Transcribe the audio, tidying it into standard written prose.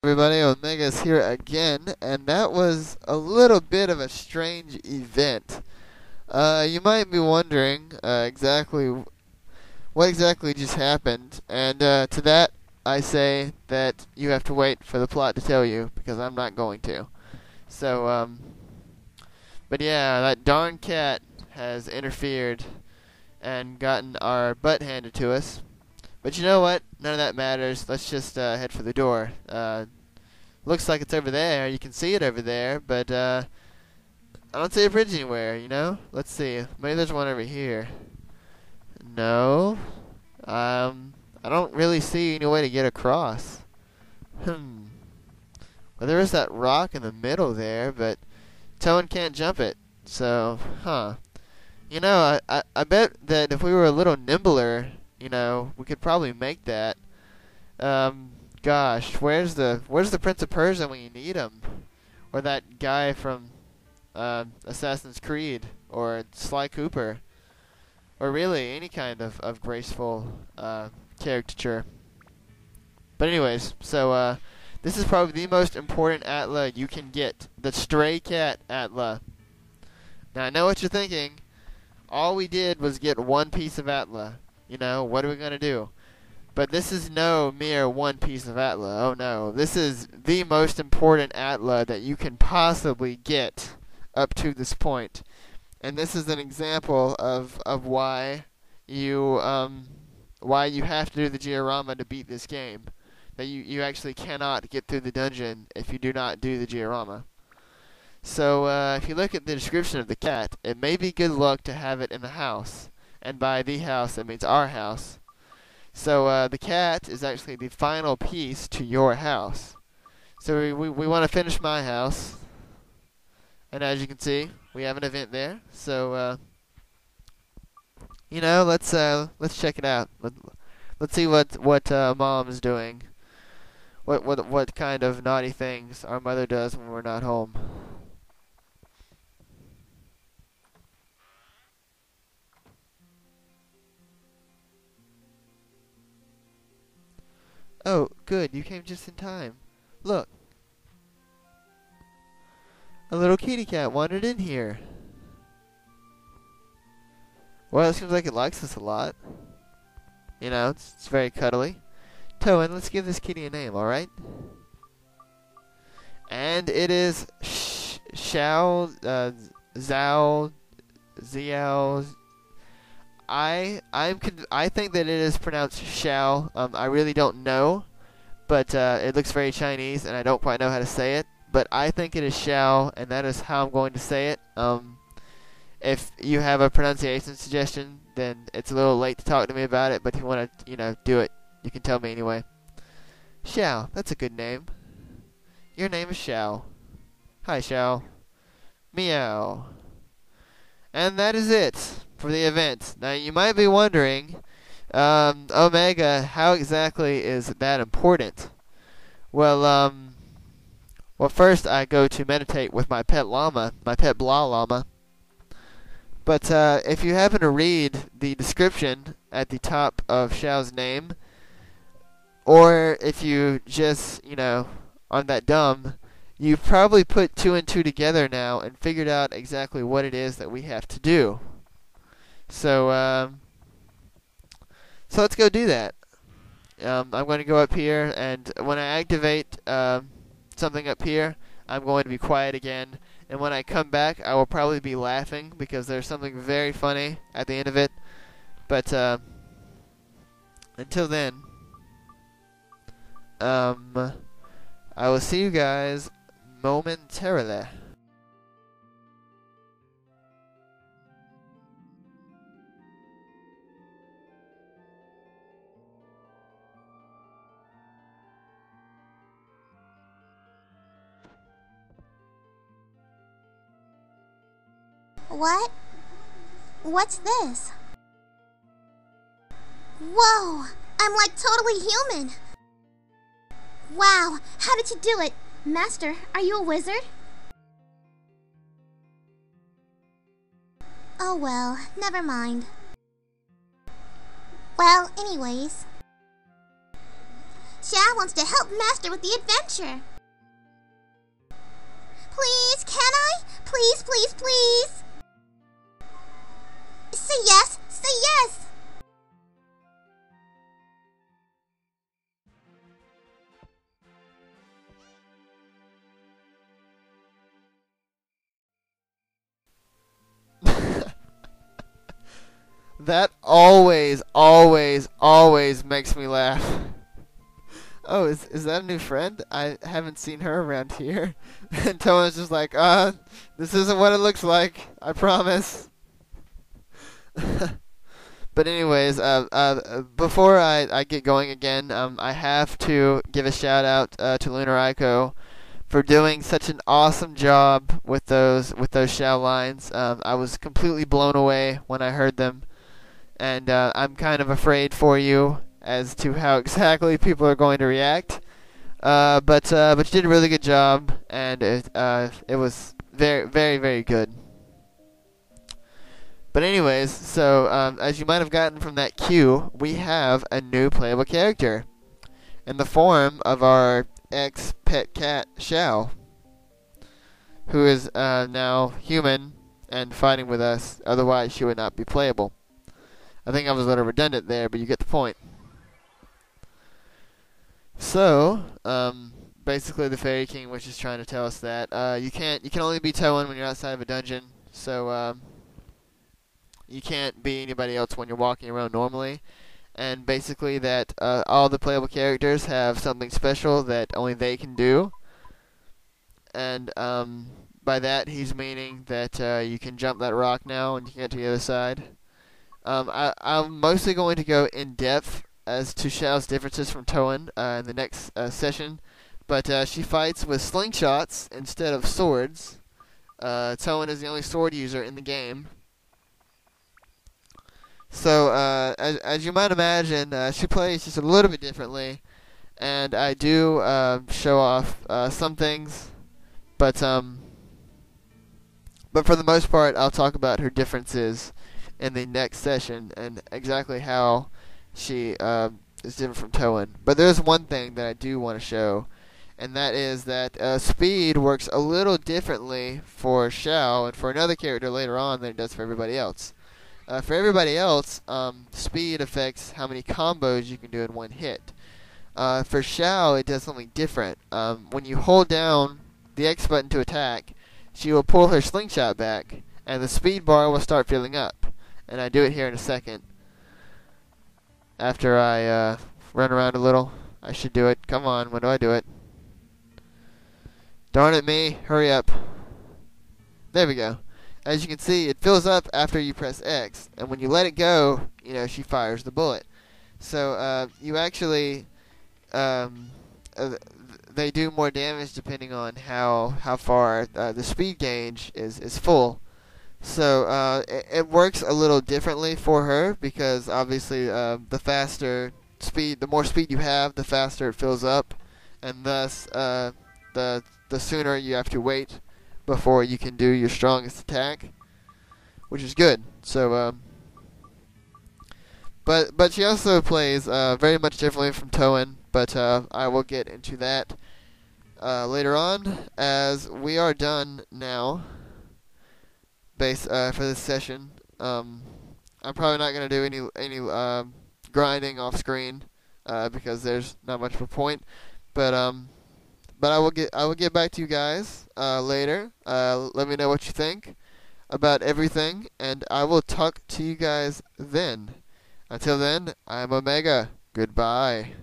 Everybody, Omega's here again, and that was a little bit of a strange event. You might be wondering what exactly just happened, and to that I say that you have to wait for the plot to tell you, because I'm not going to. So, but yeah, that darn cat has interfered and gotten our butt handed to us. But you know what? None of that matters. Let's just head for the door. Looks like it's over there. You can see it over there, but I don't see a bridge anywhere, you know? Let's see. Maybe there's one over here. No. I don't really see any way to get across. Well, there is that rock in the middle there, but Toan can't jump it. So, You know, I bet that if we were a little nimbler, you know, we could probably make that. Gosh, where's the Prince of Persia when you need him? Or that guy from Assassin's Creed, or Sly Cooper, or really any kind of graceful caricature. But anyways, so this is probably the most important Atla you can get, the stray cat Atla. Now I know what you're thinking. All we did was get one piece of Atla. You know, what are we gonna do? But this is no mere one piece of Atla. Oh no, this is the most important Atla that you can possibly get up to this point. And this is an example of why you have to do the diorama to beat this game. That you actually cannot get through the dungeon if you do not do the diorama. So if you look at the description of the cat, it may be good luck to have it in the house. And by the house, it means our house. So the cat is actually the final piece to your house. So we want to finish my house. And as you can see, we have an event there. So you know, let's check it out. Let's see what Mom's doing. What kind of naughty things our mother does when we're not home. Oh, good, you came just in time. Look, a little kitty cat wandered in here. Well, it seems like it likes us a lot. You know, it's very cuddly. Toan, let's give this kitty a name, alright? And it is Xiao, Zhao, Xiao. I think that it is pronounced Xiao. I really don't know, but it looks very Chinese, and I don't quite know how to say it. But I think it is Xiao, and that is how I'm going to say it. If you have a pronunciation suggestion, then it's a little late to talk to me about it. But if you want to, you know, do it, you can tell me anyway. Xiao, that's a good name. Your name is Xiao. Hi, Xiao. Meow. And that is it for the event. Now you might be wondering, Omega, how exactly is that important? Well, first I go to meditate with my pet llama, my pet blah llama. But if you happen to read the description at the top of Xiao's name, or if you just, you know, aren't that dumb, you've probably put two and two together now and figured out exactly what it is that we have to do. So let's go do that. I'm going to go up here, and when I activate something up here, I'm going to be quiet again. And when I come back, I will probably be laughing because there's something very funny at the end of it. But until then, I will see you guys momentarily. What? What's this? Whoa! I'm like totally human! Wow, how did you do it? Master, are you a wizard? Oh well, never mind. Well, anyways. Xiao wants to help Master with the adventure. Please, can I? Please, please, please. Say yes, say yes. That always, always, always makes me laugh. Oh, is that a new friend? I haven't seen her around here. And Toan's just like, this isn't what it looks like. I promise. But anyways, before I get going again, I have to give a shout out to LunarAiko for doing such an awesome job with those Xiao lines. I was completely blown away when I heard them. And I'm kind of afraid for you as to how exactly people are going to react. But you did a really good job, and it was very, very, very good. But anyways, so as you might have gotten from that cue, we have a new playable character in the form of our ex-pet cat, Xiao, who is now human and fighting with us. Otherwise, she would not be playable. I think I was a little redundant there, but you get the point. So, basically the Fairy King was just trying to tell us that you can only be Toan when you're outside of a dungeon. So, you can't be anybody else when you're walking around normally. And basically that all the playable characters have something special that only they can do. And by that he's meaning that you can jump that rock now and you can get to the other side. I'm mostly going to go in depth as to Xiao's differences from Toan in the next session, but she fights with slingshots instead of swords. Toan is the only sword user in the game. So, as you might imagine, she plays just a little bit differently, and I do show off some things, but for the most part, I'll talk about her differences in the next session and exactly how she is different from Toan. But there's one thing that I do want to show, and that is that speed works a little differently for Xiao and for another character later on than it does for everybody else. For everybody else, speed affects how many combos you can do in one hit. For Xiao, it does something different. When you hold down the X button to attack, she will pull her slingshot back, and the speed bar will start filling up. And I do it here in a second. After I run around a little, I should do it. Come on, when do I do it? Darn it me, hurry up. There we go. As you can see, it fills up after you press X, and when you let it go, she fires the bullet. So you actually, they do more damage depending on how far the speed gauge is full. So it works a little differently for her because obviously the faster speed, the more speed you have, the faster it fills up, and thus the sooner you have to wait before you can do your strongest attack, which is good. So, but she also plays very much differently from Toan, but I will get into that later on as we are done now. For this session, I'm probably not going to do any grinding off screen because there's not much of a point. But I will get back to you guys later. Let me know what you think about everything, and I will talk to you guys then. Until then, I'm Omega. Goodbye.